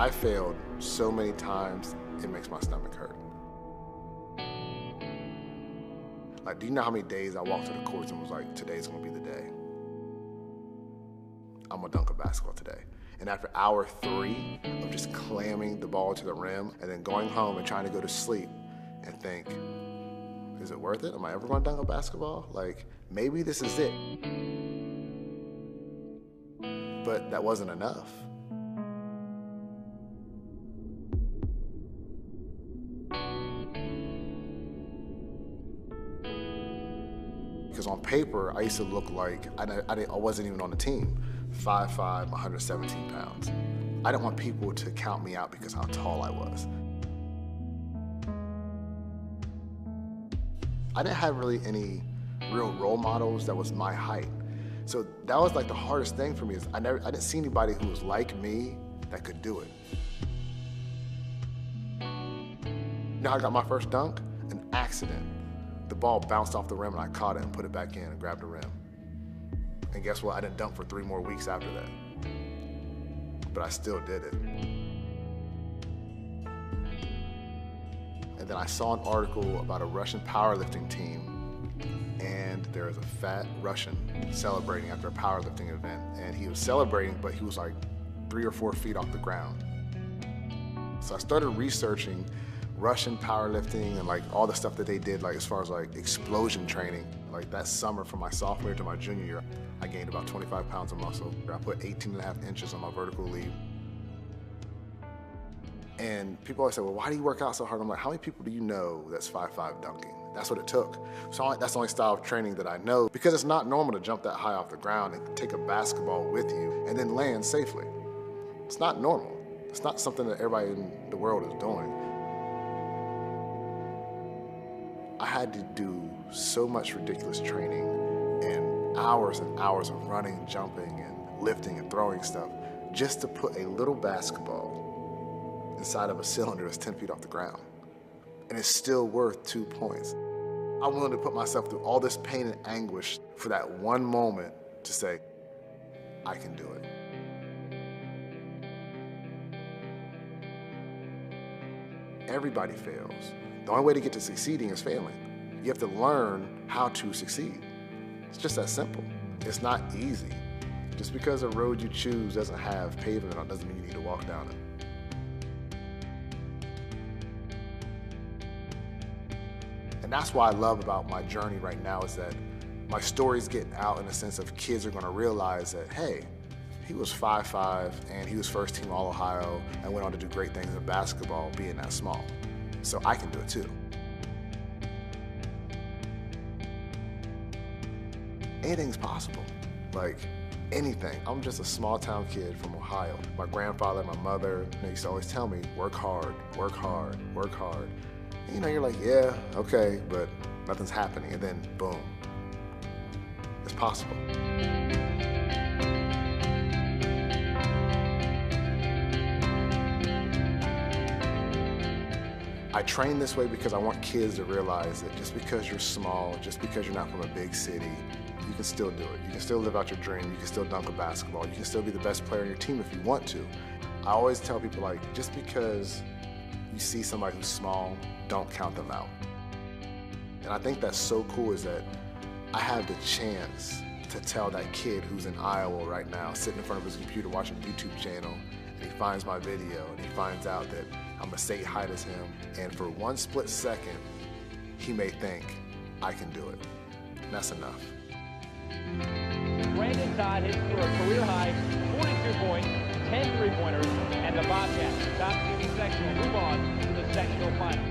I failed so many times, it makes my stomach hurt. Like, do you know how many days I walked to the courts and was like, today's gonna be the day. I'm gonna dunk a basketball today. And after hour 3 of just clamming the ball to the rim and then going home and trying to go to sleep and think, is it worth it? Am I ever gonna dunk a basketball? Like, maybe this is it. But that wasn't enough. Because on paper, I used to look like, I wasn't even on the team. 5'5", 117 pounds. I didn't want people to count me out because how tall I was. I didn't have really any real role models that was my height. So that was like the hardest thing for me is I didn't see anybody who was like me that could do it. You know how I got my first dunk? An accident. The ball bounced off the rim and I caught it and put it back in and grabbed the rim. And guess what? I didn't dunk for 3 more weeks after that. But I still did it. And then I saw an article about a Russian powerlifting team, and there was a fat Russian celebrating after a powerlifting event. And he was celebrating, but he was like 3 or 4 feet off the ground. So I started researching Russian powerlifting and like all the stuff that they did, like as far as like explosion training. Like that summer from my sophomore year to my junior year, I gained about 25 pounds of muscle. I put 18.5 inches on my vertical leap. And people always say, well, why do you work out so hard? I'm like, how many people do you know that's 5'5" dunking? That's what it took. So that's the only style of training that I know, because it's not normal to jump that high off the ground and take a basketball with you and then land safely. It's not normal. It's not something that everybody in the world is doing. I had to do so much ridiculous training and hours of running, jumping, and lifting and throwing stuff just to put a little basketball inside of a cylinder that's 10 feet off the ground. And it's still worth 2 points. I'm willing to put myself through all this pain and anguish for that one moment to say, I can do it. Everybody fails. The only way to get to succeeding is failing. You have to learn how to succeed. It's just that simple. It's not easy. Just because a road you choose doesn't have pavement on it doesn't mean you need to walk down it. And that's what I love about my journey right now is that my story's getting out in the sense of kids are gonna realize that, hey, he was 5'5" and he was first team All-Ohio and went on to do great things in basketball being that small. So I can do it too. Anything's possible, like anything. I'm just a small town kid from Ohio. My grandfather, my mother, they used to always tell me, work hard, work hard, work hard. And, you know, you're like, yeah, okay, but nothing's happening. And then boom, it's possible. I train this way because I want kids to realize that just because you're small, just because you're not from a big city, you can still do it. You can still live out your dream. You can still dunk a basketball. You can still be the best player on your team if you want to. I always tell people, like, just because you see somebody who's small, don't count them out. And I think that's so cool is that I have the chance to tell that kid who's in Iowa right now, sitting in front of his computer watching a YouTube channel, and he finds my video, and he finds out that I'm a state height as him, and for one split second, he may think, I can do it. And that's enough. Brant inside hits for a career-high 42 points, 10 three-pointers, and the Bobcats, top seeding sectional, move on to the sectional final.